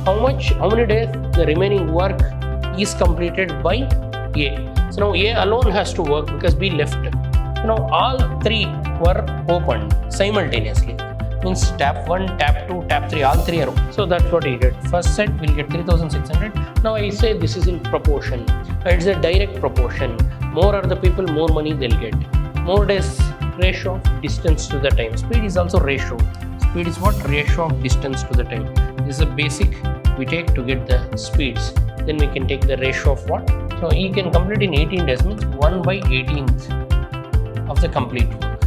how many days the remaining work is completed by A. So now A alone has to work because B left. So now all three were opened simultaneously. Means tab 1, tab 2, tab 3, all three are open. So that's what he did. First set will get 3600. Now I say this is in proportion. It's a direct proportion. More are the people, more money they'll get. More days, ratio of distance to the time. Speed is also ratio. Speed is what? Ratio of distance to the time. This is a basic we take to get the speeds. Then we can take the ratio of what? So he can complete in 18 days, means 1 by 18th of the complete work.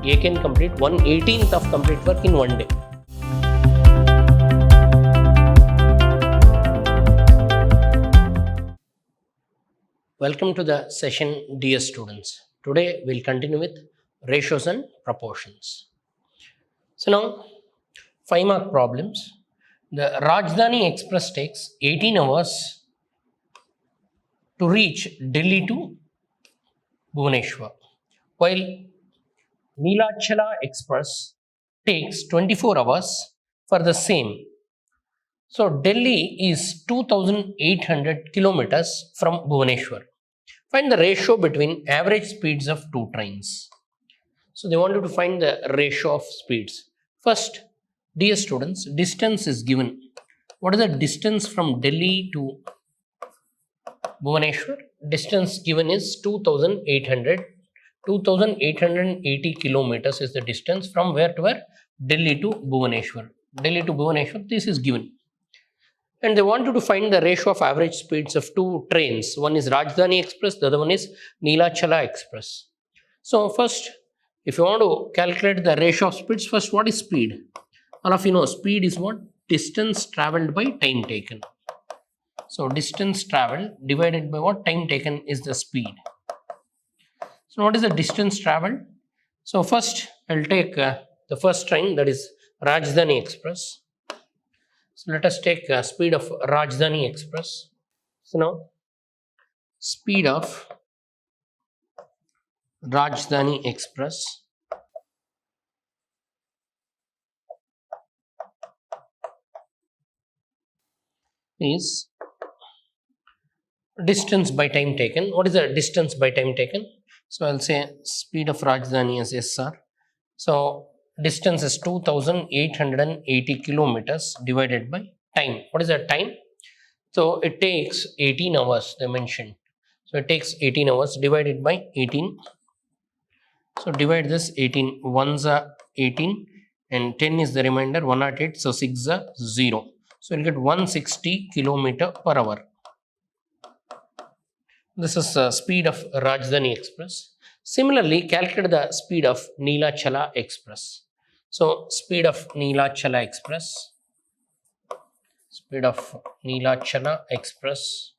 A can complete 1/18th of complete work in one day. Welcome to the session, dear students. Today we'll continue with ratios and proportions. So now 5-mark problems. The Rajdhani Express takes 18 hours to reach Delhi to Bhubaneswar, while Neelachala Express takes 24 hours for the same. So Delhi is 2800 kilometers from Bhubaneswar. Find the ratio between average speeds of two trains. So they want you to find the ratio of speeds. First, dear students, distance is given. What is the distance from Delhi to Bhubaneswar? Distance given is 2880 kilometers is the distance from where to where? Delhi to Bhubaneswar. Delhi to Bhubaneswar, this is given. And they want you to find the ratio of average speeds of two trains. One is Rajdhani Express, the other one is Neelachala Express. So first, if you want to calculate the ratio of speeds, first what is speed? All of you know speed is what? Distance travelled by time taken. So distance travelled divided by what? Time taken is the speed. So what is the distance travelled? So first I'll take the first train, that is Rajdhani Express. So let us take speed of Rajdhani Express. So now speed of Rajdhani Express is distance by time taken. What is the distance by time taken? So I'll say speed of Rajdhani as SR. So distance is 2880 kilometers divided by time. What is the time? So it takes 18 hours, they mentioned. So it takes 18 hours divided by 18. So divide this 18, 1s are 18 and 10 is the remainder, 108, so 6 are 0. So you'll get 160 kilometer per hour. This is the speed of Rajdhani Express. Similarly, calculate the speed of Neelachala Express. So speed of Neelachala Express. Speed of Neelachala Express.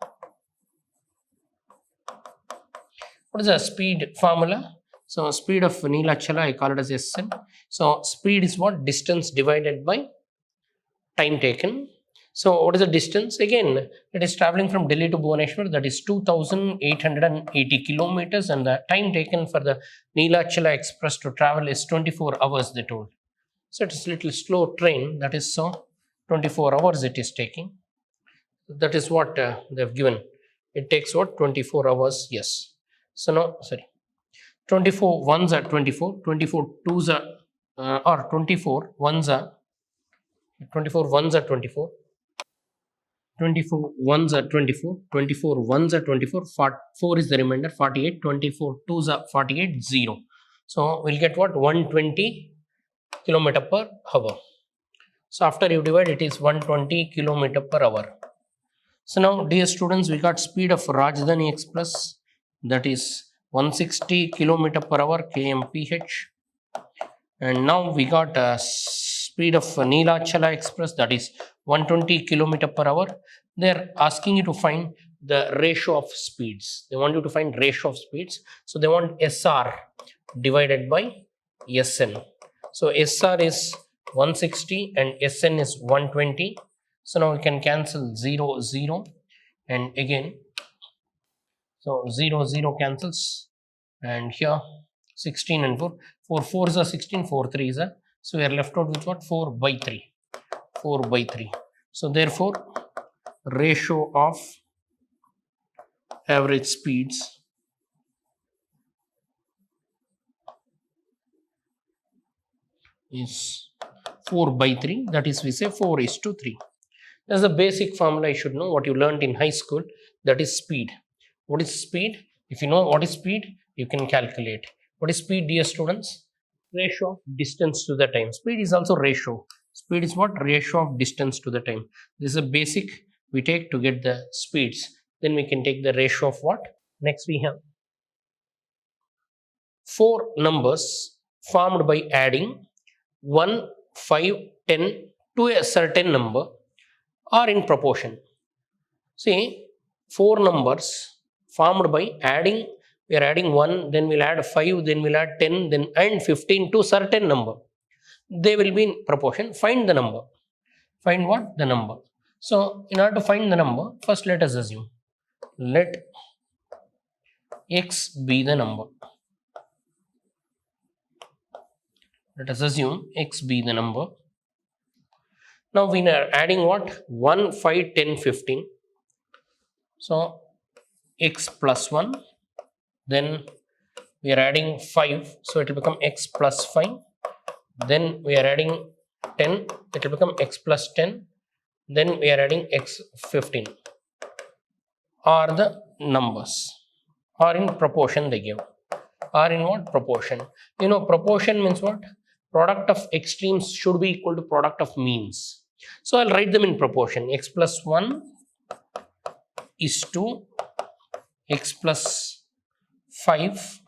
What is the speed formula? So speed of Neelachala, I call it as SN. So speed is what? Distance divided by time taken. So what is the distance? Again, it is traveling from Delhi to Bhubaneswar, that is 2880 kilometers, and the time taken for the Neelachala Express to travel is 24 hours, they told. So it is a little slow train, that is so 24 hours it is taking. That is what they have given. It takes what? 24 hours, yes. So now, 24 ones are 24, 24 twos are, or 24 ones are, 24 ones are 24. 24 ones are 24, 24 ones are 24, 4 is the remainder, 48, 24 twos are 48, 0. So we'll get what? 120 kilometer per hour. So after you divide, it is 120 kilometer per hour. So now, dear students, we got speed of Rajdhani Express, that is 160 kilometer per hour kmph. And now we got speed of Neelachala Express, that is 120 kilometer per hour. They are asking you to find the ratio of speeds. They want you to find ratio of speeds. So they want SR divided by SN. So SR is 160 and SN is 120. So now we can cancel 0, 0 and again. So 0, 0 cancels and here 16 and 4. 4 4s are 16, 4 3s are. So we are left out with what? 4 by 3. 4 by 3. So therefore, ratio of average speeds is 4/3, that is we say 4:3. That's the basic formula you should know, what you learned in high school, that is speed. What is speed? If you know what is speed, you can calculate. What is speed, dear students? Ratio of distance to the time. Speed is also ratio. Speed is what? Ratio of distance to the time. This is a basic we take to get the speeds. Then we can take the ratio of what? Next we have 4 numbers formed by adding 1, 5, 10 to a certain number or in proportion. See, 4 numbers formed by adding, we are adding 1, then we'll add 5, then we'll add 10, then and 15 to certain number. They will be in proportion. Find the number. Find what? The number. So, in order to find the number, first let us assume. Let x be the number. Let us assume x be the number. Now we are adding what? 1, 5, 10, 15. So x plus 1. Then we are adding 5. So it will become x plus 5. Then we are adding 10. It will become x plus 10. Then we are adding x 15. Are the numbers. Or in proportion they give. Or in what? Proportion. You know, proportion means what? Product of extremes should be equal to product of means. So I'll write them in proportion. X plus 1 is to x plus 5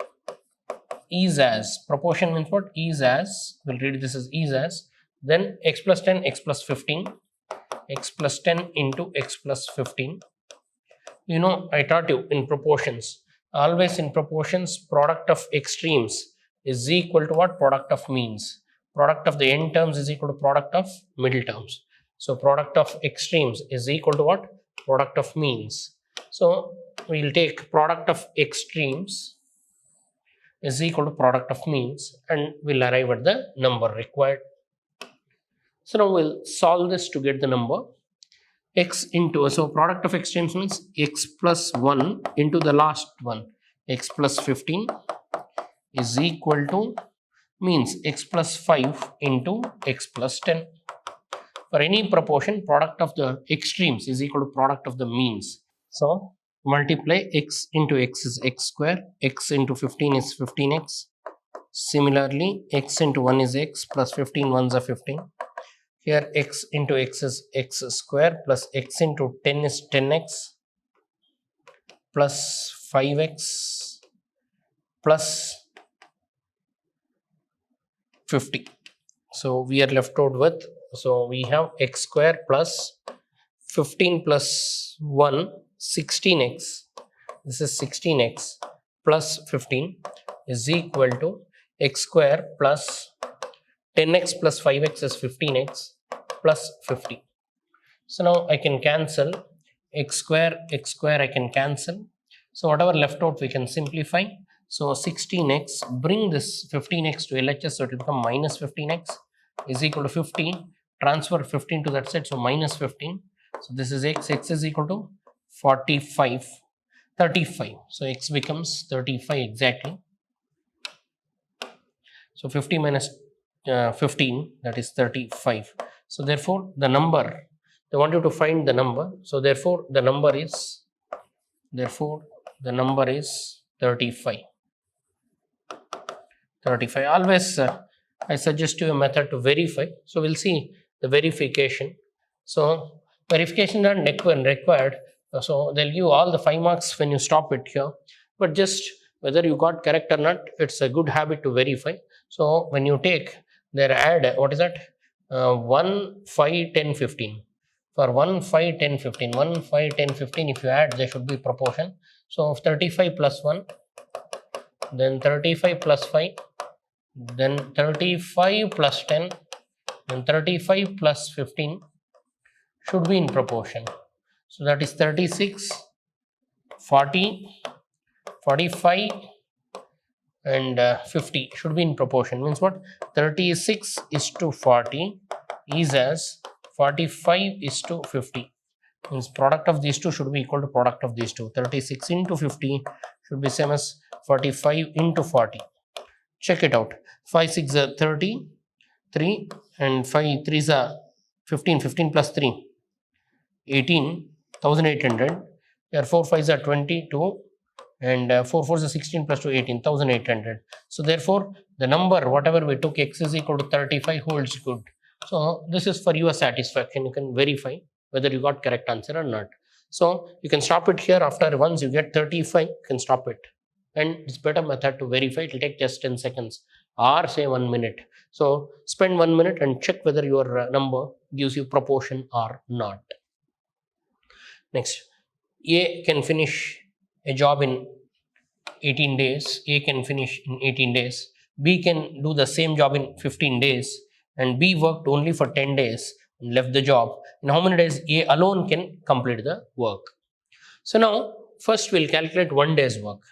is as. Proportion means what? Is as. We'll read this as is as. Then x plus 10, x plus 15. X plus 10 into x plus 15. You know, I taught you in proportions. Always in proportions, product of extremes is equal to what? Product of means. Product of the end terms is equal to product of middle terms. So product of extremes is equal to what? Product of means. So we'll take product of extremes is equal to product of means and we'll arrive at the number required. So now we'll solve this to get the number. X into, so product of extremes means x plus 1 into the last one, x plus 15 is equal to means x plus 5 into x plus 10. For any proportion, product of the extremes is equal to product of the means. So multiply x into x is x square, x into 15 is 15x. Similarly, x into 1 is x plus 15 ones are 15. Here x into x is x square plus x into 10 is 10x plus 5x plus 50. So we are left out with, so we have x square plus 15 plus 1, 16x. This is 16x plus 15 is equal to x square plus 10x plus 5x is 15x plus 50. So now I can cancel x square I can cancel. So whatever left out we can simplify. So 16x, bring this 15x to LHS, so it will become minus 15x is equal to 15. Transfer 15 to that side, so minus 15. So this is x is equal to 35. So x becomes 35 exactly. So 50 minus 15, that is 35. So therefore the number, they want you to find the number. So therefore the number is 35. Always I suggest you a method to verify. So we'll see the verification. So verification not required. So they'll give all the 5 marks when you stop it here. But just whether you got correct or not, it's a good habit to verify. So when you take their add, what is that? 1, 5, 10, 15. For 1, 5, 10, 15. 1, 5, 10, 15, if you add, there should be proportion. So 35 plus 1, then 35 plus 5, then 35 plus 10, then 35 plus 15 should be in proportion. So that is 36, 40, 45 and 50 should be in proportion. Means what? 36 is to 40 is as 45:50. Means product of these two should be equal to product of these two. 36 into 50 should be same as 45 into 40. Check it out. 5 6 are 30, 3 and 5 3 are 15, 15 plus 3, 18, 1800. Here 4 5 are 22 and 4 4 is 16 plus 2, 18, 1800. So therefore the number whatever we took, x is equal to 35, holds good. So this is for your satisfaction. You can verify whether you got correct answer or not. So you can stop it here. After once you get 35, you can stop it. And it's better method to verify. It will take just 10 seconds or say 1 minute. So spend 1 minute and check whether your number gives you proportion or not. Next, A can finish a job in 18 days. A can finish in 18 days. B can do the same job in 15 days. And B worked only for 10 days and left the job. In how many days A alone can complete the work? So now first we'll calculate 1 day's work.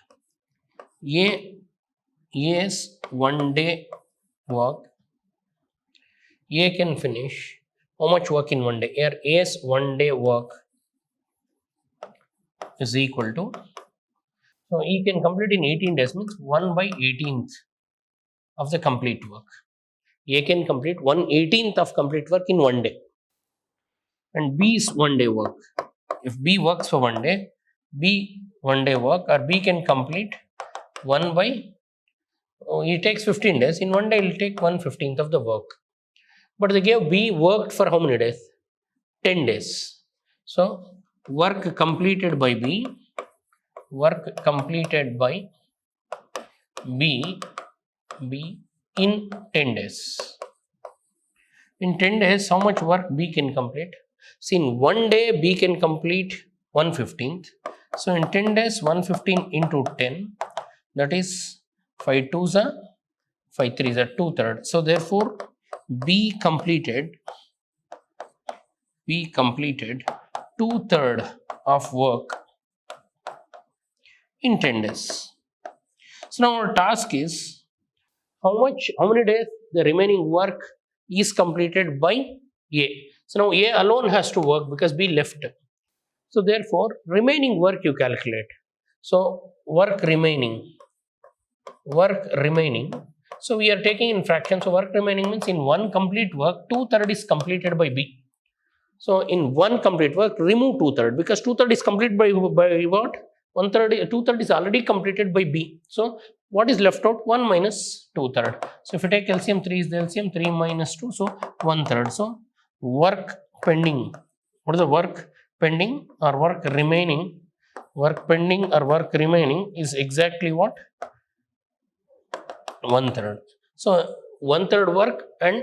A's 1 day work. A can finish how much work in 1 day? Here A's 1 day work is equal to, so he can complete in 18 days, means 1/18th of the complete work. A can complete 1/18th of complete work in 1 day. And B's 1 day work. If B works for 1 day, B 1 day work, or B can complete he takes 15 days. In 1 day, he'll take 1/15th of the work. But they gave B worked for how many days? 10 days. So work completed by B in 10 days. In 10 days, how much work B can complete? See, in 1 day, B can complete 1/15th. So in 10 days, 1/15 into 10, that is 5 2s are 5 3s are 2/3. So therefore, B completed 2/3 of work in 10 days. So now our task is how many days the remaining work is completed by A. So now A alone has to work because B left. So therefore, remaining work you calculate. So work remaining. So we are taking in fractions. So work remaining means in one complete work, 2/3 is completed by B. So in one complete work, remove 2/3 because 2/3 is completed by what? 1/3, 2/3 is already completed by B. So what is left out? 1 minus 2/3. So if you take LCM, 3 is the LCM, 3 minus 2, so 1/3. So work pending. What is the work pending or work remaining? Work pending or work remaining is exactly what? 1/3. So 1/3 work and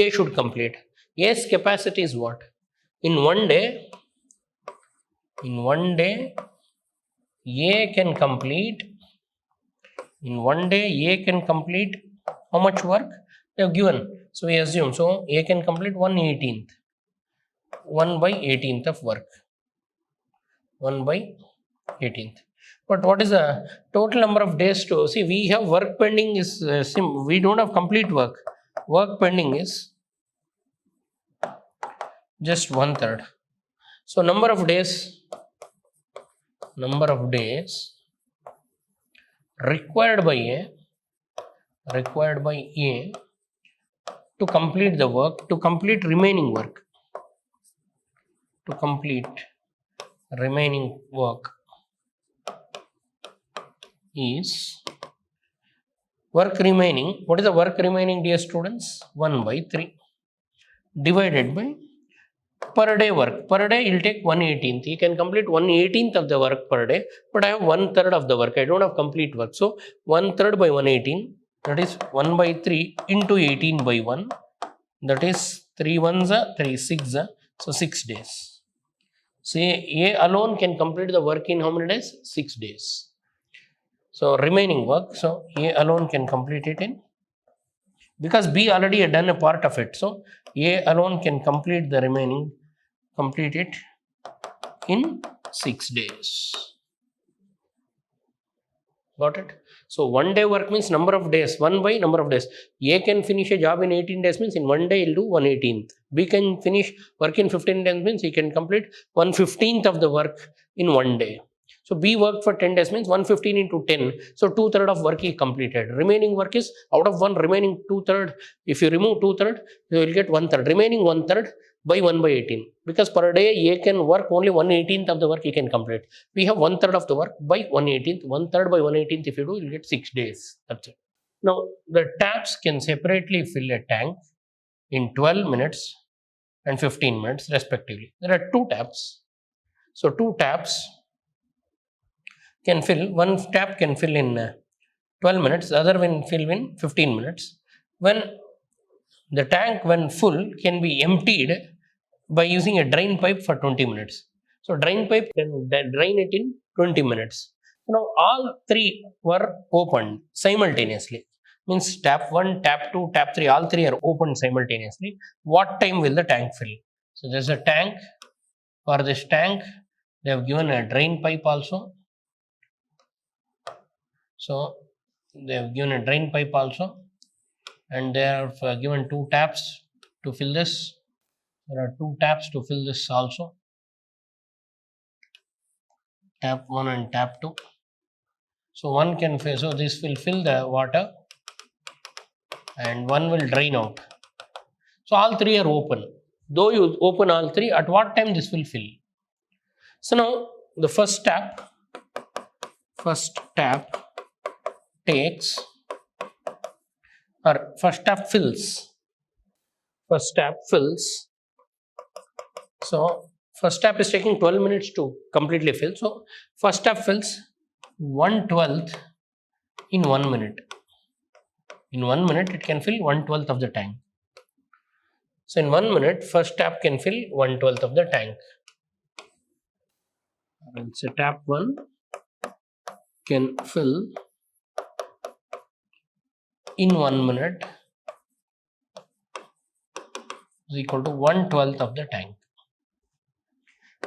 A should complete. A's capacity is what? In 1 day, A can complete. In 1 day, A can complete how much work? They have given. So we assume. So A can complete 1/18th. 1/18th of work. 1/18th. But what is the total number of days to see? We have work pending is we don't have complete work. Work pending is just 1/3. So number of days required by A to complete the work, to complete remaining work, is work remaining. What is the work remaining, dear students? 1/3 divided by per day work. Per day he'll take 1/18th. He can complete 1/18th of the work per day, but I have 1/3 of the work. I don't have complete work. So 1/3 by 1/18, that is 1/3 into 18/1. That is 3 1s are 3 6 are, so 6 days. So A alone can complete the work in how many days? 6 days. So remaining work, so A alone can complete it in, because B already had done a part of it. So A alone can complete it in 6 days. Got it? So 1 day work means number of days, 1 by number of days. A can finish a job in 18 days means in 1 day he'll do 1/18th. B can finish work in 15 days means he can complete 1/15th of the work in 1 day. So B worked for 10 days means 115 into 10. So 2/3 of work he completed. Remaining work is out of one remaining 2/3. If you remove 2/3, you will get 1/3. Remaining 1/3 by 1/18. Because per day A can work only 1/18th of the work he can complete. We have 1/3 of the work by 1/18th. 1/3 by 1/18th if you do, you'll get 6 days. That's it. Now the taps can separately fill a tank in 12 minutes and 15 minutes respectively. There are two taps. So two taps can fill, one tap can fill in 12 minutes, the other will fill in 15 minutes. When the tank when full can be emptied by using a drain pipe for 20 minutes. So drain pipe can drain it in 20 minutes. Now all three were opened simultaneously. Means tap 1, tap 2, tap 3, all three are opened simultaneously. What time will the tank fill? So there's a tank. For this tank, they have given a drain pipe also. So they have given a drain pipe also, and they have given two taps to fill this. There are two taps to fill this also. Tap 1 and tap 2. So one can fill, so this will fill the water and one will drain out. So all three are open. Though you open all three, at what time this will fill? So now the first tap takes, or first tap fills. So first tap is taking 12 minutes to completely fill. So first tap fills 1/12 in 1 minute. In 1 minute it can fill 1/12 of the tank. So in 1 minute first tap can fill 1/12 of the tank. And so tap 1 can fill in 1 minute is equal to 1/12 of the tank.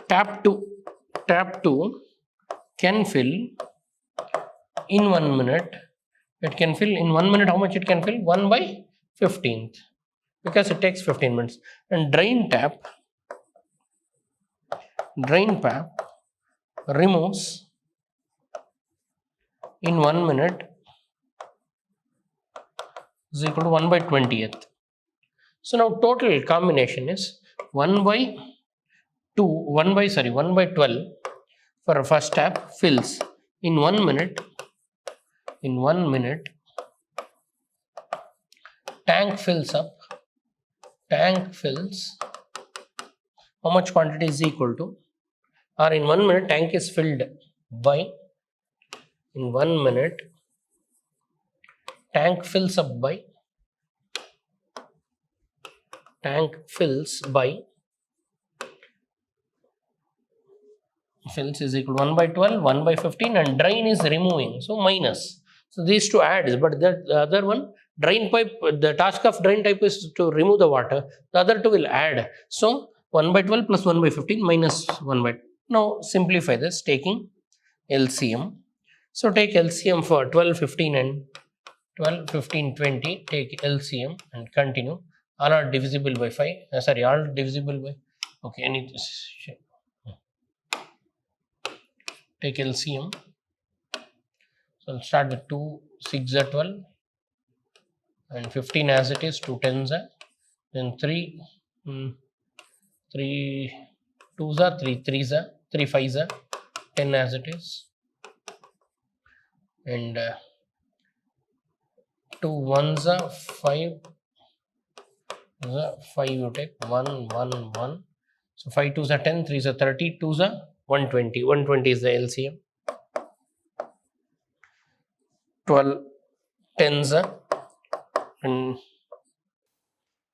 Tap 2 can fill in 1 minute. It can fill in 1 minute. How much it can fill? 1/15th, because it takes 15 minutes. And drain tap removes in 1 minute is equal to 1/20th. So now total combination is 1/12 for a first tap fills in 1 minute. In 1 minute tank fills. How much quantity is equal to, or in 1 minute tank is filled by, in 1 minute tank fills is equal to 1/12, 1/15, and drain is removing, so minus. So these two adds, but the other one, drain pipe, the task of drain pipe is to remove the water, the other two will add. So 1/12 plus 1/15 minus 1/. Now simplify this taking LCM. So take LCM for 12, 15 and 12, 15, 20. Take LCM and continue. All are divisible by 5. All divisible by, okay, I need to take LCM. So I'll start with 2 6 are 12 and 15 as it is, 2 10s are, then 3 2s are, 3 3s are, 3 5s are, 10 as it is, and 2 1s are, 5 you take 1 1 1. So 5 2s are 10, 3s are 30, 2s are 120. 120 is the LCM. 12 10s are, and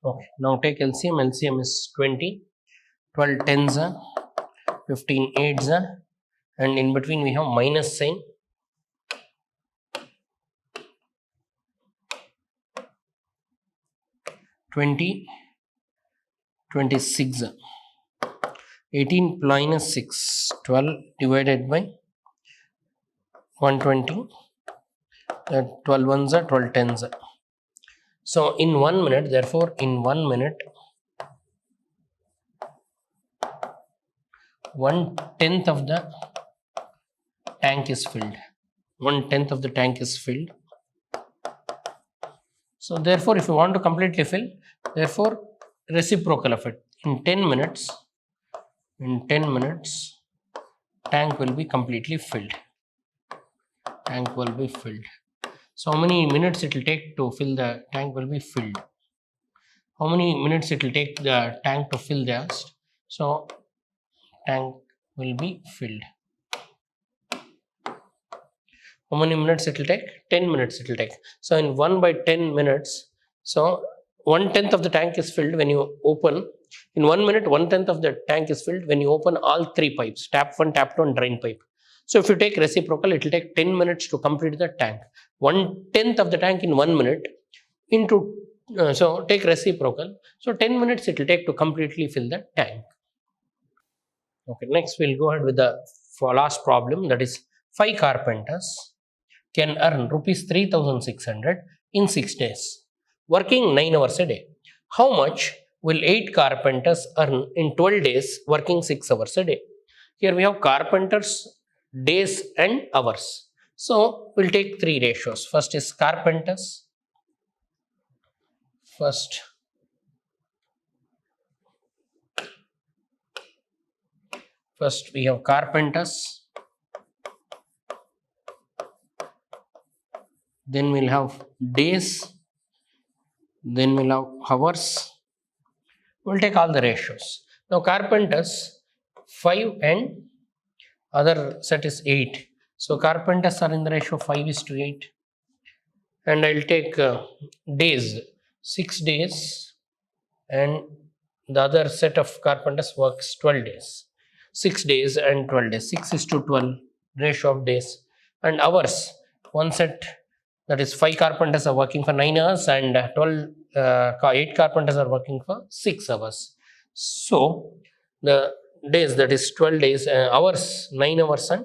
okay, now take LCM. LCM is 20. 12 10s are, 15 8s are, and in between we have minus sign. 20 26 are. 18 minus 6, 12 divided by 120, 12 ones are 12 tens. So in 1 minute, therefore in 1 minute, 1/10 of the tank is filled. 1/10 of the tank is filled. So therefore, if you want to completely fill, therefore reciprocal of it. In 10 minutes, tank will be completely filled. Tank will be filled. So how many minutes it will take to fill the tank will be filled. How many minutes it will take the tank to fill the rest? So tank will be filled. How many minutes it will take? 10 minutes it will take. So in 1/10 minutes, so 1/10 of the tank is filled when you open. In 1 minute, 1/10 of the tank is filled when you open all 3 pipes, tap 1, tap 2 and drain pipe. So if you take reciprocal, it will take 10 minutes to complete the tank. 1/10 of the tank in 1 minute into, so take reciprocal. So 10 minutes it will take to completely fill the tank. Okay, next we'll go ahead with the last problem, that is 5 carpenters can earn rupees 3,600 in 6 days, working 9 hours a day. How much will 8 carpenters earn in 12 days, working 6 hours a day? Here we have carpenters, days and hours. So we'll take 3 ratios. First is carpenters. First we have carpenters. Then we'll have days. Then we'll have hours. We'll take all the ratios. Now carpenters 5 and other set is 8. So carpenters are in the ratio 5:8. And I'll take days, 6 days, and the other set of carpenters works 12 days. 6 days and 12 days, 6:12 ratio of days. And hours, one set, that is 5 carpenters are working for 9 hours and 8 carpenters are working for 6 hours. So the days, that is 12 days, hours, 9 hours and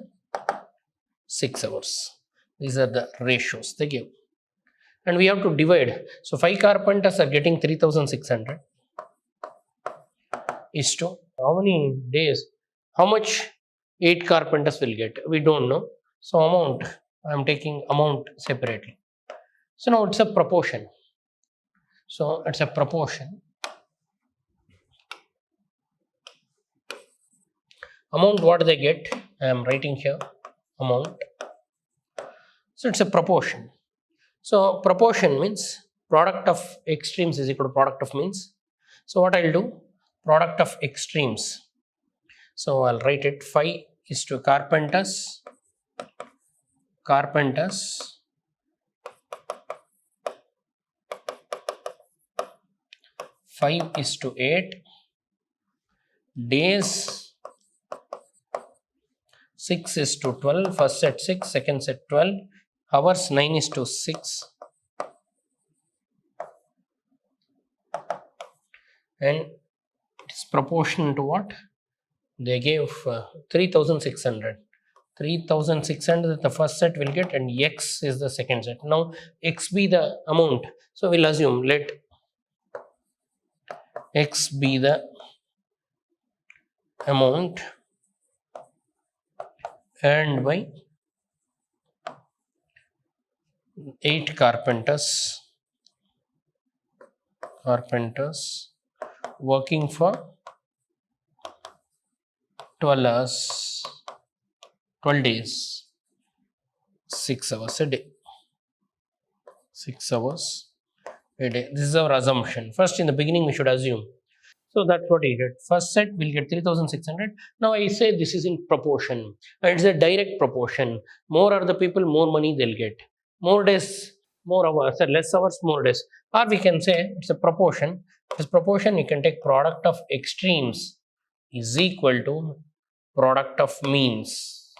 6 hours. These are the ratios they give. And we have to divide. So 5 carpenters are getting 3,600 is to how many days, how much 8 carpenters will get? We don't know. So amount, I am taking amount separately. So now it's a proportion. So it's a proportion. Amount, what they get, I am writing here, amount. So it's a proportion. So proportion means product of extremes is equal to product of means. So what I'll do, product of extremes. So I'll write it 5 is to carpenters. 5 is to 8. Days 6 is to 12. First set 6, second set 12. Hours 9 is to 6. And it's proportional to what? They gave 3,600. 3,600 is the first set will get, and X is the second set. Now X be the amount. So we'll assume let X be the amount earned by 8 carpenters working for 12 hours, 12 days, 6 hours a day. 6 hours a day. This is our assumption. First, in the beginning, we should assume. So that's what he did. First set will get 3,600. Now I say this is in proportion. And it's a direct proportion. More are the people, more money they'll get. More days, more hours, less hours, more days. Or we can say it's a proportion. This proportion, you can take product of extremes is equal to product of means.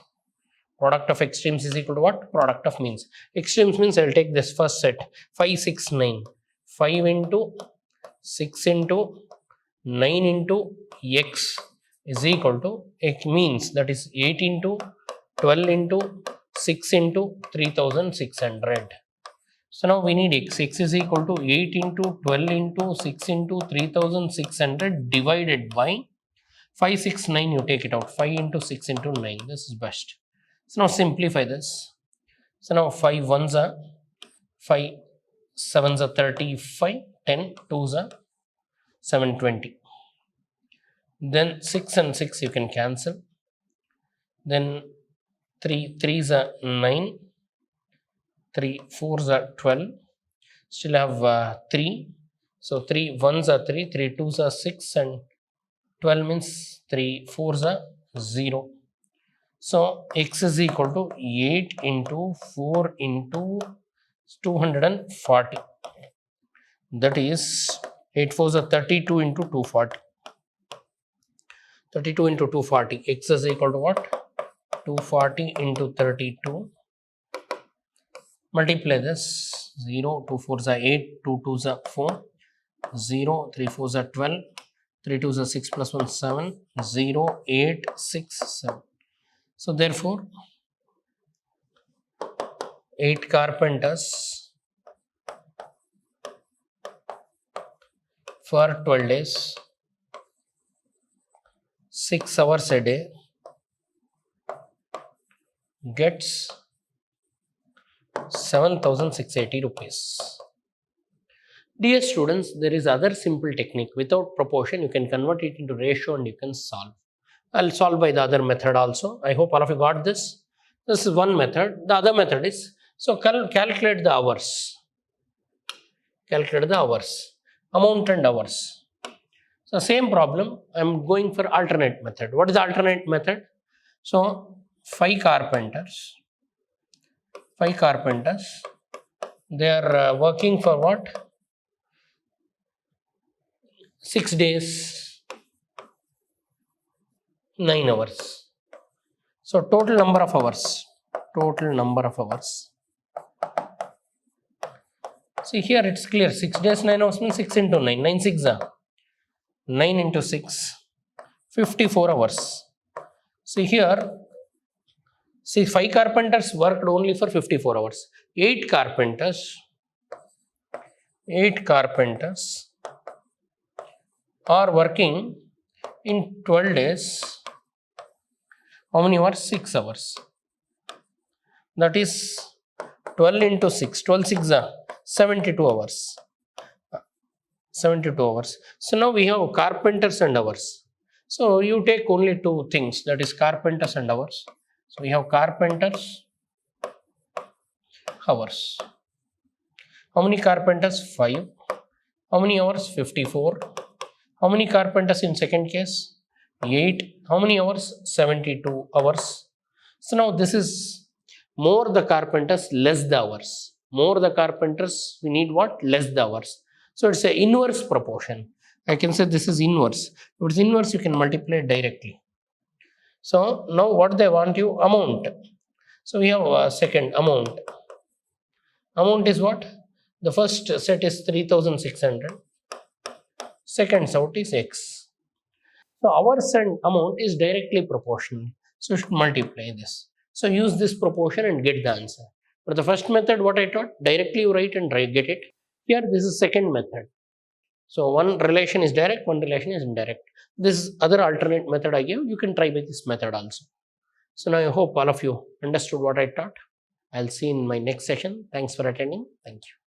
Product of extremes is equal to what? Product of means. Extremes means I'll take this first set 5, 6, 9. 5 into 6 into 9 into X is equal to X means, that is 8 into 12 into 6 into 3600. So now we need x. X is equal to 8 into 12 into 6 into 3600 divided by 569. You take it out. 5 into 6 into 9. This is best. So now simplify this. So now 5 ones are 5 sevens are 35, 10 twos are 720. Then 6 and 6 you can cancel. Then 3 threes are 9, 3 fours are 12. Still have 3. So 3 ones are 3, 3 twos are 6, and 12 means 3 fours are 0. So x is equal to 8 into 4 into 240. That is 8 fours are 32 into 240. 32 into 240. X is equal to what? 240 into 32. Multiply this. 0, 2 fours are 8, 2 twos are 4, 0, 3 fours are 12, 3 twos are 6 plus 1 7, 0, 8, 6, 7. So therefore 8 carpenters for 12 days, 6 hours a day, gets 7,680 rupees. Dear students, there is other simple technique. Without proportion, you can convert it into ratio and you can solve. I'll solve by the other method also. I hope all of you got this. This is one method. The other method is, so calculate the hours. Calculate the hours. Amount and hours. So same problem, I'm going for alternate method. What is the alternate method? So 5 carpenters, they are working for what? 6 days, 9 hours. So total number of hours. See here it's clear. 6 days, 9 hours means 6 into 9. 9 6 are 9 into 6, 54 hours. See here, see 5 carpenters worked only for 54 hours. 8 carpenters are working in 12 days. How many hours? 6 hours. That is 12 into 6. 12 6 are 72 hours. 72 hours. So now we have carpenters and hours. So you take only two things, that is carpenters and hours. So we have carpenters, hours. How many carpenters? 5. How many hours? 54. How many carpenters in second case? 8. How many hours? 72 hours. So now this is more the carpenters, less the hours. More the carpenters, we need what? Less the hours. So it's an inverse proportion. I can say this is inverse. If it's inverse, you can multiply it directly. So now what they want you? Amount. So we have a second amount. Amount is what? The first set is 3600. Second set is x. So hours and amount is directly proportional. So you should multiply this. So use this proportion and get the answer. For the first method, what I taught, directly you write and get it. Here, this is second method. So one relation is direct, one relation is indirect. This other alternate method I gave, you can try by this method also. So now I hope all of you understood what I taught. I'll see you in my next session. Thanks for attending. Thank you.